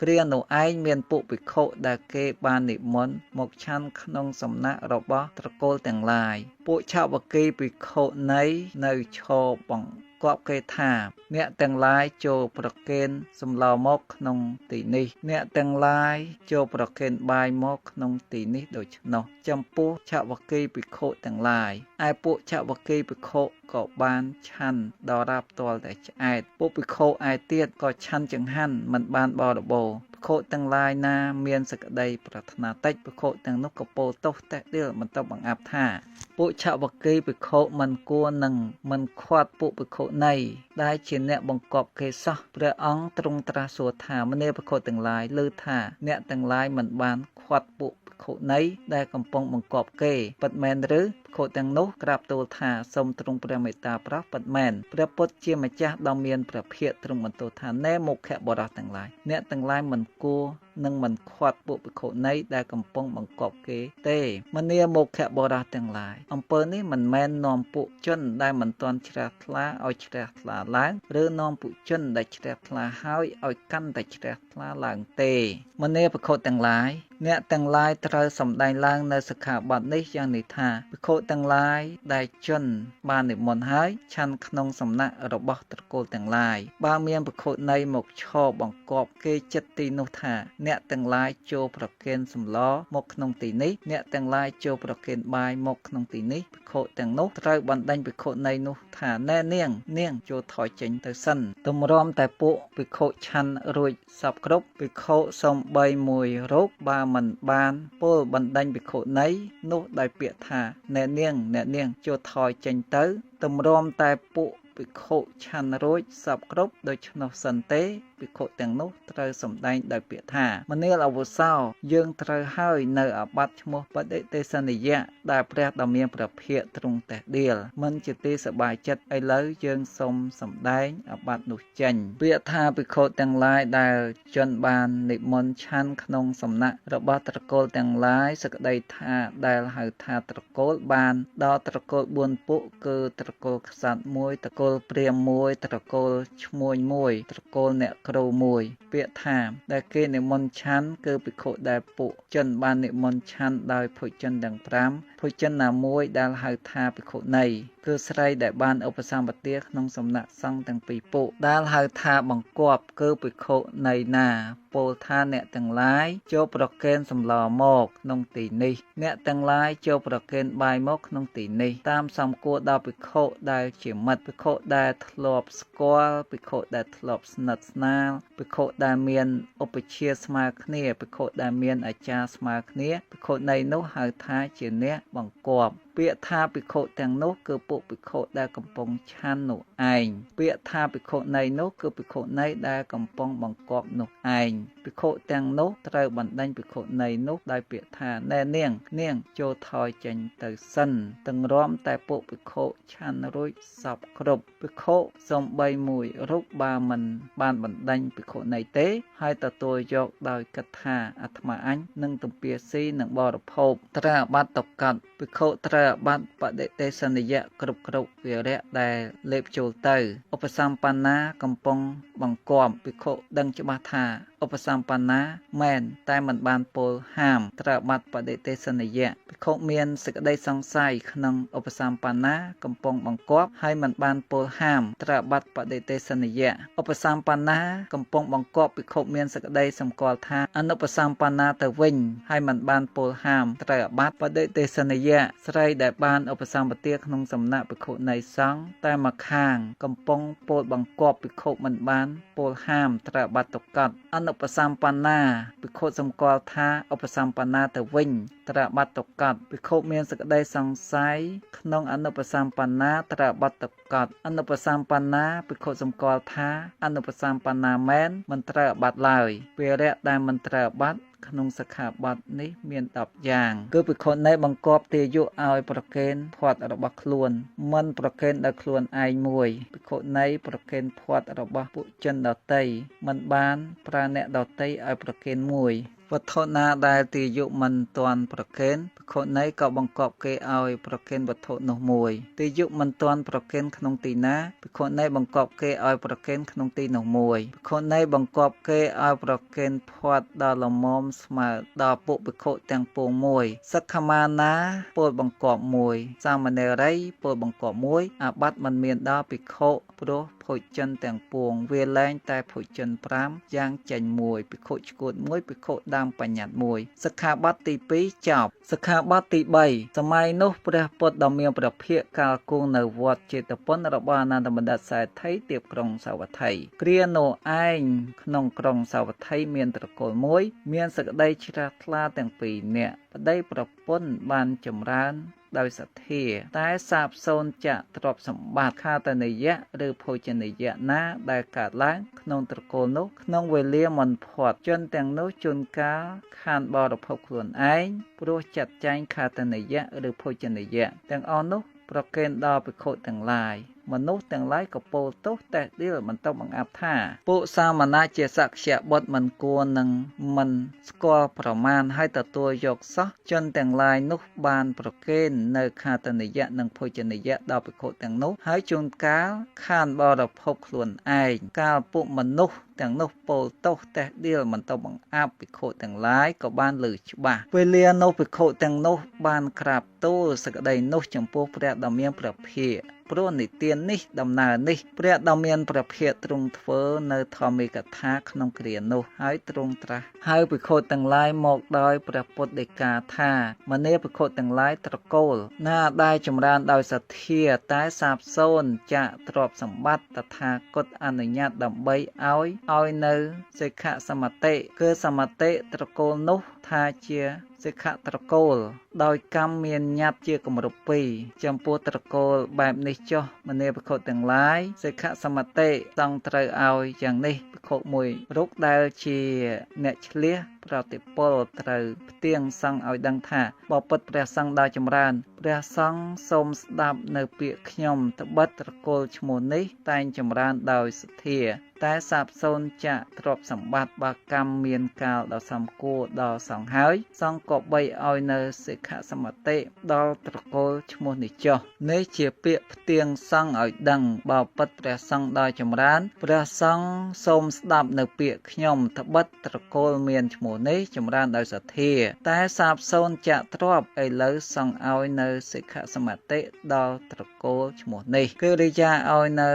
គ្រានោះឯងមានពួកភិក្ខុដែលគេបាននិមន្តមកឆាន់ក្នុងសំណាក់របស់ត្រកូលទាំងឡាយពួកឆាវគីភិក្ខុនៃនៅឈរបង្គាប់គេថាអ្នកទាំងឡាយចូលប្រគេនសម្លមកក្នុងទីនេះអ្នកទាំងឡាយចូលប្រគេនបាយមកក្នុងទីនេះដូច្នោះចំពោះឆាវគីភិក្ខុទាំងឡាយឯពួកឆាវគីភិក្ខុក៏បានឆាន់ដល់រាបទាល់តែឆ្អែតពួកភិក្ខុឯទៀតក៏ឆាន់ចង្ហាន់មិនបានបរិបូរណ៍ភិក្ខុទាំងឡាយណាមានសេចក្តីប្រាថ្នាតិចភិក្ខុទាំងនោះក៏ពោលទោសតេះដៀលបន្តបង្អាប់ថាពួកឆាវគីភិក្ខុមិនគួរនឹងមិនខាត់ពួកភិក្ខុនៃដែលជាអ្នកបង្កប់គេសោះព្រះអង្គទ្រង់ត្រាស់សួរថាមនាភិក្ខុទាំងឡាយឮថាអ្នកទាំងឡាយមិនបានខាត់ពួកភិក្ខុនៃដែលកំពុងបង្កប់គេពិតមែនឬភិក្ខុទាំងនោះក្រាបទូលថាសូមទ្រង់ព្រះមេត្តាប្រោសពិតមែនព្រះពុទ្ធជាម្ចាស់ដ៏មានព្រះភិក្ខទ្រង់បន្ទោសថាណែមុខបរិសទាំងឡាយអ្នកទាំងឡាយមិនគួរនឹងមិនខាត់ពួកភិក្ខុនៃដែលកំពុងបង្កប់គេទេមនាមុខបរិសទាំងឡាយអំពើនេះមិនមែននាំពួកជនដែលមិនទាន់ជ្រះថ្លាឲ្យជ្រះថ្លាឡើងឬនាំពួកជនដែលជ្រះថ្លាហើយឲ្យកាន់តែជ្រះថ្លាឡើងទេមនាភិក្ខុទាំងឡាយអ្នកទាំងឡាយត្រូវសម្ដែងឡើងនៅសិក្ខាបទនេះយ៉ាងនេះថាភិក្ខុទាំងឡាយដែលជនបាននិមន្តហើយឆាន់ក្នុងសំណាក់របស់ត្រកូលទាំងឡាយបើមានភិក្ខុនៃមកឈរបង្គាប់គេចិត្តទីនោះថាអ្នកទាំងឡាយចូលប្រគេនសម្លមកក្នុងទីនេះអ្នកទាំងឡាយចូលប្រគេនបាយមកក្នុងទីនេះភិក្ខុទាំងនោះត្រូវបណ្ដេញភិក្ខុនៃនោះថាណែនាងចូលថយចេញទៅសិនទម្រាំតែពួកភិក្ខុឆាន់រួចសពគ្រប់ភិក្ខុសំបីមួយរូបបើមិនបានពលបណ្ដេញភិក្ខុនៃនោះដោយពាក្យថាណែនាងចូលថយចេញទៅទម្រាំតែពួកភិក្ខុឆាន់រួចសពគ្រប់ដូច្នោះសិនទេភិក្ខុទាំងនោះត្រូវសម្ដែងដោយពាក្យថាមនាលអវុសោយើងត្រូវហើយនៅអាបត្តិឈ្មោះបដិទេសនិយៈដែលព្រះដ៏មានព្រះភិក្ខទ្រង់តេះដៀលមិនជាទីសប្បាយចិត្តឥឡូវយើងសូមសម្ដែងអាបត្តិនោះចេញពាក្យថាភិក្ខុទាំងឡាយដែលជនបាននិមន្តឆាន់ក្នុងសំណាក់របស់ត្រកូលទាំងឡាយសក្តីថាដែលហៅថាត្រកូលបានដល់ត្រកូល4ពួកគឺត្រកូលក្សត្រ1ត្រកូលព្រាហ្មណ៍1ត្រកូលឈ្មួញ1ត្រកូលអ្នកគ្រូមួយពាក្យថាដែលគេនិមន្តឆាន់គឺភិក្ខុដែលពួកជនបាននិមន្តឆាន់ដោយភោជនទាំង5ភោជនណាមួយដែលហៅថាភិក្ខុនៃគឺស្រីដែលបានឧបសម្បទាក្នុងសំណាក់សង្ឃទាំងពីរពួកដែលហៅថាបង្គាប់គឺភិក្ខុនៃណាពោលថាអ្នកទាំងឡាយចូលប្រគេនសម្លមកក្នុងទីនេះអ្នកទាំងឡាយចូលប្រគេនបាយមកក្នុងទីនេះតាមសំគួរដល់ភិក្ខុដែលជាមិត្តភិក្ខុដែលធ្លាប់ស្គាល់ភិក្ខុដែលធ្លាប់ស្និទ្ធស្នាលភិក្ខុដែលមានឧបជាស្មើគ្នាភិក្ខុដែលមានអាចារ្យស្មើគ្នាភិក្ខុនៃនោះហៅថាជាអ្នកបង្គាប់ពាក្យថាភិក្ខុទាំងនោះគឺពួកភិក្ខុដែលកំពុងឆាន់នោះឯងពាក្យថាភិក្ខុនៃនោះគឺភិក្ខុនៃដែលកំពុងបង្គាប់នោះឯងភិក្ខុទាំងនោះត្រូវបណ្ដេញភិក្ខុនៃនោះដោយពាក្យថាណែនាងចូលថយចេញទៅសិនទាំងរំតែពួកភិក្ខុឆាន់រួចសពគ្រប់ភិក្ខុសំបីមួយរូបបើមិនបានបណ្ដេញភិក្ខុនៃទេហើយទទួលយកដោយគិតថាអាត្មាអញនឹងទំពាស៊ីនឹងបរិភោគត្រូវអាបត្តិតកាត់ភិក្ខុត្រូវអាបត្តិបដិទេសនិយៈគ្រប់វារៈដែលលេបចូលទៅឧបសម្បណ្ណាកំពុងបង្គាប់ភិក្ខុដឹងច្បាស់ថាឧបសម្បណ្ណាមែនតែមិនបានពោលហាមត្រូវអាបត្តិបដិទេសនិយៈភិក្ខុមានសេចក្តីសង្ស័យក្នុងឧបសម្បណ្ណាកំពុងបង្គាប់ហើយមិនបានពោលហាមត្រូវអាបត្តិបដិទេសនិយៈឧបសម្បណ្ណាកំពុងបង្គាប់ភិក្ខុមានសេចក្តីសម្គាល់ថាអនុបសម្បណ្ណាទៅវិញហើយមិនបានពោលហាមត្រូវអាបត្តិបដិទេសនិយៈស្រីដែលបានឧបសម្បទាក្នុងសំណាក់ភិក្ខុនៃសង្ឃតែមកខាងកំពុងពោលបង្គាប់ភិក្ខុមិនបានពោលហាមត្រូវអាបត្តិតកាត់អនុបសម្បណ្ណាភិក្ខុសម្គាល់ថាឧបសម្បណ្ណាទៅវិញត្រូវអាបត្តិតកាត់ភិក្ខុមានសេចក្តីសង្ស័យក្នុងអនុបសម្បណ្ណាត្រូវអាបត្តិតកាត់អនុបសម្បណ្ណាភិក្ខុសម្គាល់ថាអនុបសម្បណ្ណាមែនមិនត្រូវអាបត្តិឡើយវារៈដែលមិនត្រូវអាបត្តិក្នុងសិក្ខាបទនេះមាន10យ៉ាងគឺភិក្ខុនៃបង្គាប់ទាយុឲ្យប្រគេនផាត់របស់ខ្លួនមិនប្រគេនដល់ខ្លួនឯងមួយភិក្ខុនៃប្រគេនផាត់របស់ពួកជនដតីមិនបានប្រើអ្នកដតីឲ្យប្រគេនមួយ វត្ថុណាដែលទាយុមិនទាន់ប្រគេនភិក្ខុណីក៏បង្គាប់គេឲ្យប្រគេនវត្ថុនោះមួយទាយុមិនទាន់ប្រគេនក្នុងទីណាភិក្ខុណីបង្គាប់គេឲ្យប្រគេនក្នុងទីនោះមួយភិក្ខុណីបង្គាប់គេឲ្យប្រគេនផាត់ដល់លមមស្មើដល់ពួកភិក្ខុទាំងពួងមួយសិក្ខាមាណាពោលបង្គាប់មួយសាមណេរីពោលបង្គាប់មួយអាបត្តិមិនមានដល់ភិក្ខុព្រោះភោជនទាំងពួងវាលែងតែភោជន5យ៉ាងចេញមួយភិក្ខុឆ្កួតមួយភិក្ខុដើមបញ្ញត្តិមួយសិក្ខាបទទី2ចប់សិក្ខាបទទី3សម័យនោះព្រះពុទ្ធដ៏មានព្រះភិក្ខកាលគង់នៅវត្តចេតពុនរបស់អនន្តបណ្ឌិតសេដ្ឋីទៀបក្រុងសាវត្ថីគ្រានោះឯងក្នុងក្រុងសាវត្ថីមានត្រកូលមួយមានសក្តីជ្រះថ្លាទាំងពីរនាក់ប្តីប្រពន្ធបានចម្រើនដោយសទ្ធាតែសាបសូន្យចាក់ទ្រព្យសម្បត្តិខាតនិយៈឬភោជនីយៈណាដែលកើតឡើងក្នុងត្រកូលនោះក្នុងវេលាមិនផុតជនទាំងនោះជួនកាលខានបរិភោគខ្លួនឯងព្រោះចាត់ចែងខាតនិយៈឬភោជនីយៈទាំងអស់នោះប្រគេនដល់ភិក្ខុទាំងឡាយមនុស្សទាំងឡាយក៏ពោលទោសតេះដៀលបន្តបង្អាប់ថាពួកសាមណៈជាសក្យបុត្រមិនគួរនឹងមិនស្គាល់ប្រមាណហើយទទួលយកសោះជនទាំងឡាយនោះបានប្រគេននៅខាតនិយៈនិងភោជនីយៈដល់ភិក្ខុទាំងនោះហើយជួនកាលខានបរិភោគខ្លួនឯងកាលពួកមនុស្សទាំងនោះពោលទោសតេះដៀលបន្តបង្អាប់ភិក្ខុទាំងឡាយក៏បានលើច្បាស់វេលានោះភិក្ខុទាំងនោះបានក្រាបទូលសក្តីនោះចំពោះព្រះដ៏មានព្រះភិក្ខព្រោះនិទាននេះដំណើរនេះព្រះដ៏មានព្រះភិក្ខទ្រង់ធ្វើនៅធម្មិកថាក្នុងគ្រានោះហើយទ្រង់ត្រាស់ហើយភិក្ខុទាំងឡាយមកដោយព្រះពុទ្ធដីកាថាមនាភិក្ខុទាំងឡាយត្រកូលណាដែលចម្រើនដោយសទ្ធាតែសាបសូន្យចាក់ទ្រព្យសម្បត្តិតថាគតអនុញ្ញាតដើម្បីឲ្យនៅសិក្ខសម្មតិគឺសម្មតិត្រកូលនោះថាជាសិក្ខត្រកូលដោយកម្មមានញត្តិជាគម្រប់2ចំពោះត្រកូលបែបនេះចុះមនាភិក្ខុទាំងឡាយសិក្ខសម្មតិតង់ត្រូវឲ្យយ៉ាងនេះភិក្ខុមួយរូបដែលជាអ្នកឆ្លៀសប្រតិពលត្រូវផ្ទៀងសង្ឃឲ្យដឹងថាបបិទ្ធព្រះសង្ឃដ៏ចម្រើនព្រះសង្ឃសូមស្ដាប់នៅពាក្យខ្ញុំត្បិតត្រកូលឈ្មោះនេះតែងចម្រើនដោយសទ្ធាតែសាបសូន្យចាក់ទ្រព្យសម្បត្តិបើកម្មមានកាលដ៏សំគួរដល់សង្ឃហើយសង្ឃក៏បីឲ្យនៅសិក្ខសម្មតិដល់ត្រកូលឈ្មោះនេះចុះនេះជាពាក្យផ្ទៀងសង្ឃឲ្យដឹងបើពិតព្រះសង្ឃដ៏ចម្រើនព្រះសង្ឃសូមស្ដាប់នៅពាក្យខ្ញុំត្បិតត្រកូលមានឈ្មោះនេះចម្រើនដោយសទ្ធាតែសាបសូន្យចាក់ទ្រព្យឥឡូវសង្ឃឲ្យនៅសិក្ខសម្មតិដល់ត្រកូលឈ្មោះនេះគឺរាជាឲ្យនៅ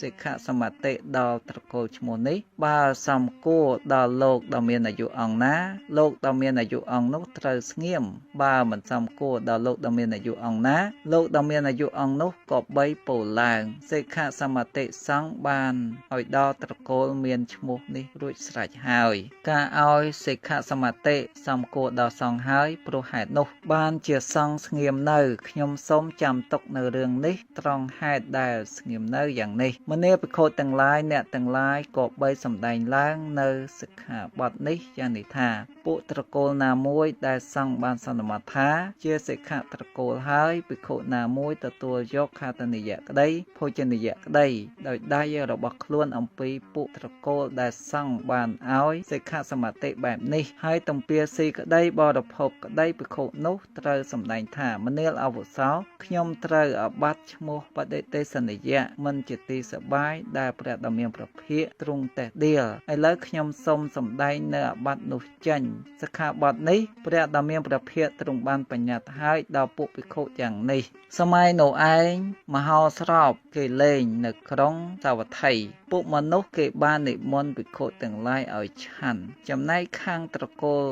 សិក្ខសម្មតិដល់ត្រកូលឈ្មោះនេះបើសំគួរដល់លោកដ៏មានអាយុអង្គណាលោកដ៏មានអាយុអង្គនោះត្រូវស្ងៀមបើមិនសំគួរដល់លោកដ៏មានអាយុអង្គណាលោកដ៏មានអាយុអង្គនោះក៏បីពោលឡើងសិក្ខសម្មតិសង្ឃបានឲ្យដល់ត្រកូលមានឈ្មោះនេះរួចស្រេចហើយការឲ្យសិក្ខសម្មតិសំគួរដល់សង្ឃហើយព្រោះហេតុនោះបានជាសង្ឃស្ងៀមនៅខ្ញុំសូមចាំទុកនៅរឿងនេះត្រង់ហេតុដែលស្ងៀមនៅយ៉ាងនេះមនាភិក្ខុទាំងឡាយអ្នកទាំងឡាយក៏បីសម្ដែងឡើងនៅសិក្ខាបទនេះយ៉ាងនេះថាពួកត្រកូលណាមួយដែលសង្ឃបានសន្មតថាជាសិក្ខត្រកូលហើយភិក្ខុណាមួយទទួលយកខាតនិយៈក្តីភោជនីយៈក្តីដោយដៃរបស់ខ្លួនអំពីពួកត្រកូលដែលសង្ឃបានឲ្យសិក្ខសម្មតិបែបនេះហើយទំពាស៊ីក្តីបរិភោគក្តីភិក្ខុនោះត្រូវសម្ដែងថាមនាលអវុសោខ្ញុំត្រូវអាបត្តិឈ្មោះបដិទេសនិយៈមិនជាទីសបាយដែលព្រះដ៏មានព្រះភិក្ខទ្រង់តេះដៀលឥឡូវខ្ញុំសូមសម្ដែងនៅអាបត្តិនោះចេញសិក្ខាបទនេះព្រះដ៏មានព្រះភិក្ខទ្រង់បានបញ្ញត្តិឲ្យដល់ពួកភិក្ខុយ៉ាងនេះសម័យនោះឯងមហោស្រពគេលេងនៅក្រុងសាវត្ថីពួកមនុស្សគេបាននិមន្តភិក្ខុទាំងឡាយឲ្យឆាន់ចំណែកខាងត្រកូល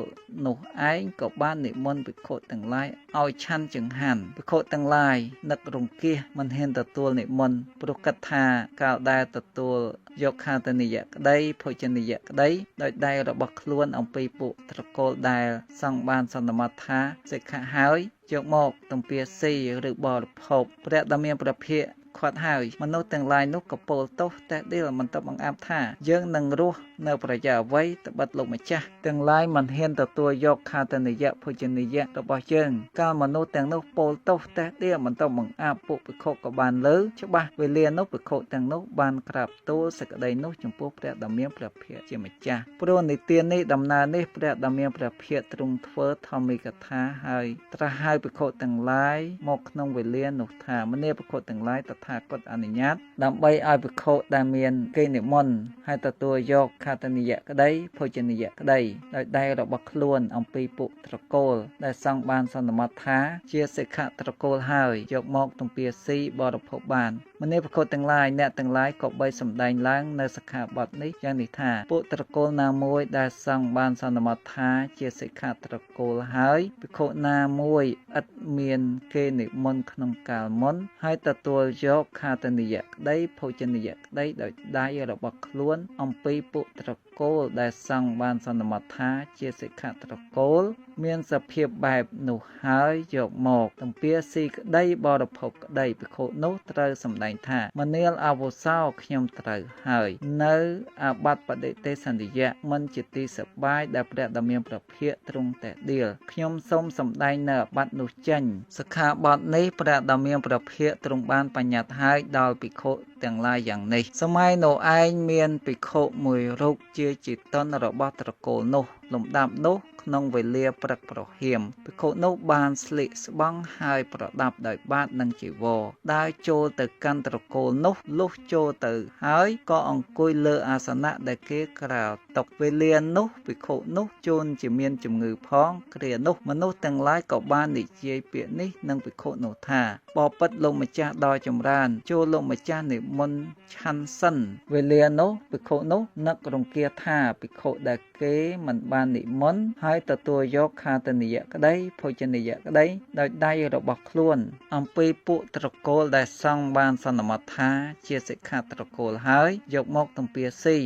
នោះឯងក៏បាននិមន្តភិក្ខុទាំងឡាយឲ្យឆាន់ចង្ហាន់ភិក្ខុទាំងឡាយនឹករង្គៀសមិនហ៊ានទទួលនិមន្តព្រោះគិតថាកាលដែលទទួលយកខាតនិយៈក្តីភោជនីយៈក្តីដោយដៃរបស់ខ្លួនអំពីពួកត្រកូលដែលសង្ឃបានសន្មតថាសិក្ខាហើយយកមកទំពាស៊ីឬបរិភោគព្រះដ៏មានព្រះភិក្ខ ខាត់ហើយមនុស្សទាំងឡាយនោះក៏ពោលទោសតែដៀលមិនទៅបង្អាប់ថាយើងនឹងរស់នៅប្រយោជន៍អ្វីត្បិតលោកម្ចាស់ទាំងឡាយមិនហ៊ានទទួលយកខាតនិយៈភោជនីយៈរបស់យើងកាលមនុស្សទាំងនោះពោលទោសតែដៀលមិនទៅបង្អាប់ពួកភិក្ខុក៏បានលើច្បាស់វេលានោះភិក្ខុទាំងនោះបានក្រាបទូលសេចក្តីនោះចំពោះព្រះដ៏មានព្រះភិក្ខជាម្ចាស់ព្រោះនិទាននេះដំណើរនេះព្រះដ៏មានព្រះភិក្ខទ្រង់ធ្វើធម្មិកថាហើយត្រាស់ហៅភិក្ខុទាំងឡាយមកក្នុងវេលានោះថាមនាភិក្ខុទាំងឡាយតថាគតអនុញ្ញាតដើម្បីឲ្យភិក្ខុដែលមានគេនិមន្តហើយទទួលយកខាតនិយៈក្តីភោជនីយៈក្តីដោយដៃរបស់ខ្លួនអំពីពុត្រកូលដែលសង្ឃបានសន្មតថាជាសិក្ខត្រកូលហើយយកមកទំពាស៊ីបរិភោគបានមនាភិក្ខុទាំងឡាយអ្នកទាំងឡាយក៏បីសម្ដែងឡើងនៅសិក្ខាបទនេះយ៉ាងនេះថាពុត្រកូលណាមួយដែលសង្ឃបានសន្មតថាជាសិក្ខាត្រកូលហើយភិក្ខុណាមួយឥតមានគេនិមន្តក្នុងកាលមុនហើយទទួលយកខាតនិយៈក្តីភោជនីយៈក្តីដោយដៃរបស់ខ្លួនអំពីពុត្រកូលដែលសង្ឃបានសន្មតថាជាសិក្ខាត្រកូលមានសភាពបែបនោះហើយយកមកទំពាស៊ីក្តីបរិភោគក្តីភិក្ខុនោះត្រូវសម្ដែងថាមនាលអវុសោខ្ញុំត្រូវហើយនៅអាបត្តិបដិទេសន្តិយៈមិនជាទីសប្បាយដែលព្រះដ៏មានព្រះភិក្ខទ្រង់តែដៀលខ្ញុំសូមសម្ដែងនៅអាបត្តិនោះចេញសិក្ខាបទនេះព្រះដ៏មានព្រះភិក្ខទ្រង់បានបញ្ញត្តិហើយដល់ភិក្ខុទាំងឡាយយ៉ាងនេះសម័យនោះឯងមានភិក្ខុមួយរូបជាជីតនរបស់ត្រកូលនោះលំដាប់នោះក្នុងវេលាព្រឹកប្រហៀមភិក្ខុនោះបានស្លៀកស្បង់ហើយប្រដាប់ដោយបាតនិងជីវរដើរចូលទៅកាន់ត្រកូលនោះលុះចូលទៅហើយក៏អង្គុយលើអាសនៈដែលគេក្រោលតុវេលានោះភិក្ខុនោះជួនជាមានជំងឺផងគ្រានោះមនុស្សទាំងឡាយក៏បាននិយាយពាក្យនេះនឹងភិក្ខុនោះថាបបិទ្ធលោកម្ចាស់ដ៏ចម្រើនចូលលោកម្ចាស់និមន្តឆាន់សិនវេលានោះភិក្ខុនោះនឹករង្គាថាភិក្ខុដែលគេមិនបាននិមន្តហើយទទួលយកខាតនិយៈក្តីភោជនីយៈក្តីដោយដៃរបស់ខ្លួនអំពីពុត្រកូលដែលសង្ឃបានសន្មតថាជាសិក្ខាត្រកូលហើយយកមកទំពាស៊ី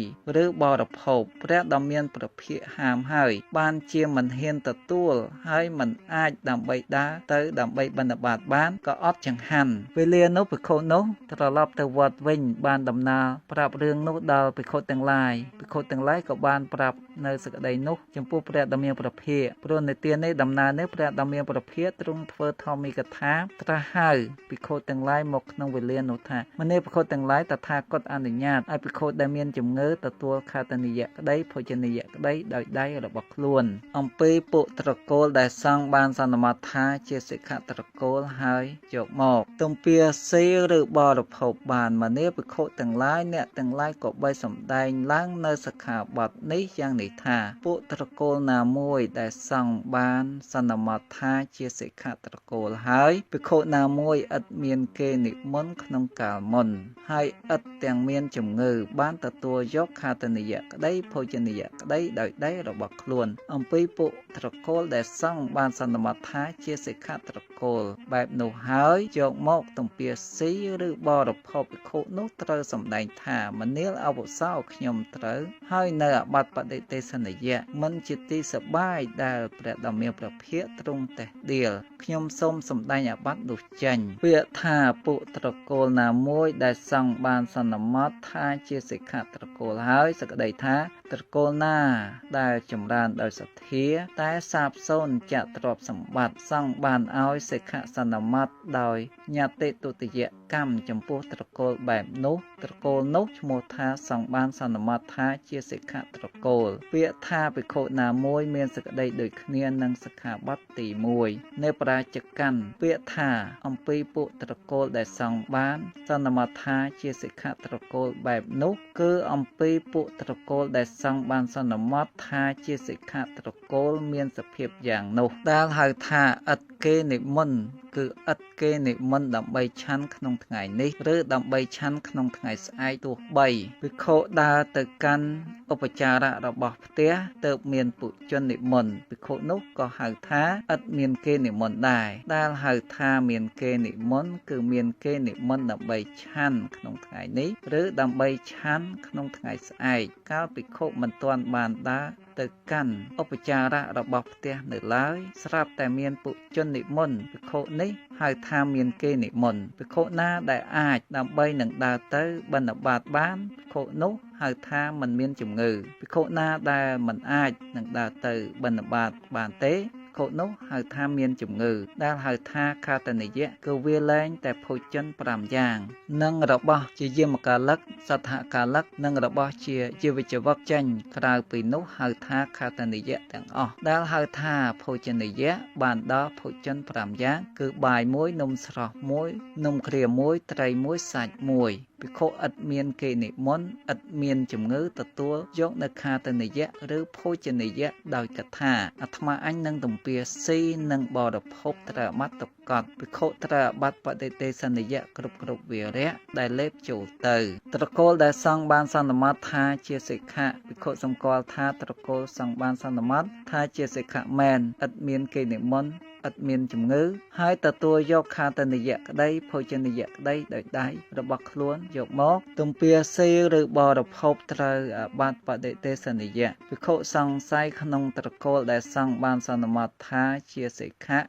ឬបរិភោគព្រះដ៏មានព្រះភិក្ខហាមហើយបានជាមិនហ៊ានទទួលហើយមិនអាចដើម្បីដើរទៅដើម្បីបិណ្ឌបាតបានក៏អត់ចង្ហាន់វេលានោះភិក្ខុនោះត្រឡប់ទៅវត្តវិញបានដំណើរប្រាប់រឿងនោះដល់ភិក្ខុទាំងឡាយភិក្ខុទាំងឡាយក៏បានប្រាប់នៅសេចក្តីនោះចំពោះព្រះដ៏មានព្រះភិក្ខព្រោះនិទាននេះដំណើរនេះព្រះដ៏មានព្រះភិក្ខទ្រង់ធ្វើធម្មិកថាត្រាស់ហៅភិក្ខុទាំងឡាយមកក្នុងវេលានោះថាមនាភិក្ខុទាំងឡាយតថាគតអនុញ្ញាតឲ្យភិក្ខុដែលមានជំងឺទទួលខាតនិយៈក្តីភោជនីយៈក្តីដោយដៃរបស់ខ្លួនអំពីពុត្រកូលដែលសង្ឃបានសន្មតថាជាសិក្ខាត្រកូលហើយយកមកទំពាស៊ីឬបរិភោគបានមនាភិក្ខុទាំងឡាយអ្នកទាំងឡាយក៏បីសម្ដែងឡើងនៅសិក្ខាបទនេះយ៉ាងនេះថាពុត្រកូលណាមួយដែលសង្ឃបានសន្មតថាជាសិក្ខាត្រកូលហើយភិក្ខុណាមួយឥតមានគេនិមន្តក្នុងកាលមុនហើយឥតទាំងមានជំងឺបានទទួលយកខាតនិយៈក្តីភោជនីយៈក្តីដោយដៃរបស់ខ្លួនអំពីពុត្រកូលដែលសង្ឃបានសន្មតថាជាសិក្ខាត្រកូលបែបនោះហើយយកមកទំពាស៊ីឬបរិភោគភិក្ខុនោះត្រូវសម្ដែងថាមនាលអវុសោខ្ញុំត្រូវហើយនៅអាបត្តិបដិទេសន្យៈមិនជាទីសប្បាយដែលព្រះដ៏មានព្រះភិក្ខទ្រង់តេះដៀលខ្ញុំសូមសម្ដែងអាបត្តិនោះចេញពាក្យថាពុត្រកូលណាមួយដែលសង្ឃបានសន្មតថាជាសិក្ខាត្រកូលហើយសេចក្តីថាត្រកូលណាដែលចម្រើនដោយសទ្ធាតែសាបសូន្យចទ្រព្យសម្បត្តិសង្ឃបានឲ្យសិក្ខាសន្មតដោយញត្តិទុតិយកម្មចំពោះត្រកូលបែបនោះត្រកូលនោះឈ្មោះថាសង្ឃបានសន្មតថាជាសិក្ខាត្រកូលពាក្យថាភិក្ខុណាមួយមានសេចក្តីដូចគ្នានឹងសិក្ខាបទទី1នៃបរាជកម្មពាក្យថាអំពីពុត្រកូលដែលសង្ឃបានសន្មតថាជាសិក្ខាត្រកូលបែបនោះគឺអំពីពុត្រកូលដែលសង្ឃបានសន្មតថាជាសិក្ខាត្រកូលមានសភាពយ៉ាងនោះដែលហៅថាឥតគេនិមន្តគឺឥតគេនិមន្តដើម្បីឆាន់ក្នុងថ្ងៃនេះឬដើម្បីឆាន់ក្នុងថ្ងៃស្អែកទោះបីភិក្ខុដើរទៅកាន់ឧបចារៈរបស់ផ្ទះទើបមានពុជននិមន្តភិក្ខុនោះក៏ហៅថាឥតមានគេនិមន្តដែរដែលហៅថាមានគេនិមន្តគឺមានគេនិមន្តដើម្បីឆាន់ក្នុងថ្ងៃនេះឬដើម្បីឆាន់ក្នុងថ្ងៃស្អែកកាលភិក្ខុមិនទាន់បានដើរ ទៅកាន់ឧបចារៈរបស់ផ្ទះនៅឡើយស្រាប់តែមានពុជននិមន្តភិក្ខុនេះហៅថាមានគេនិមន្តភិក្ខុណាដែលអាចដើម្បីនឹងដើរទៅបិណ្ឌបាតបានភិក្ខុនោះហៅថាមិនមានជំងឺភិក្ខុណាដែលមិនអាចនឹងដើរទៅបិណ្ឌបាតបានទេភិក្ខុនោះហៅថាមានជំងឺដែលហៅថាខាតនិយៈគឺវាលែងតែភោជន 5 យ៉ាងនិងរបស់ជាយាមកាលិកសទ្ធកាលិកនិងរបស់ជាជីវចវកចេញក្រៅពីនោះហៅថាខាតនិយៈទាំងអស់ដែលហៅថាភោជនិយៈបានដល់ភោជន 5 យ៉ាងគឺបាយមួយនំស្រស់មួយនំគ្រាមួយត្រីមួយសាច់មួយភិក្ខុឥតមានគេនិមន្តឥតមានជំងឺទទួលយកនៅខាតនិយៈឬភោជនិយៈដោយកថាអាត្មាអញនឹងទំពាស៊ីនិងបរិភោគត្រូវអាបត្តិកត់ភិក្ខុត្រូវអាបត្តិបដិទេសនិយៈគ្រប់វារៈដែលលេបចូលទៅត្រកូលដែលសង់បានសន្មតថាជាសិក្ខៈភិក្ខុសម្គាល់ថាត្រកូលសង់បានសន្មតថាជាសិក្ខៈមែនឥតមានគេនិមន្តឥតមានជំងឺហើយទទួលយកខាតនិយៈក្តីភោជនិយៈក្តីដោយដៃរបស់ខ្លួនយកមកទំពាស៊ីឬបរិភោគត្រូវអាបត្តិបដិទេសនិយៈភិក្ខុសង្ស័យក្នុងត្រកូលដែលសង់បានសន្មតថាជាសិក្ខៈ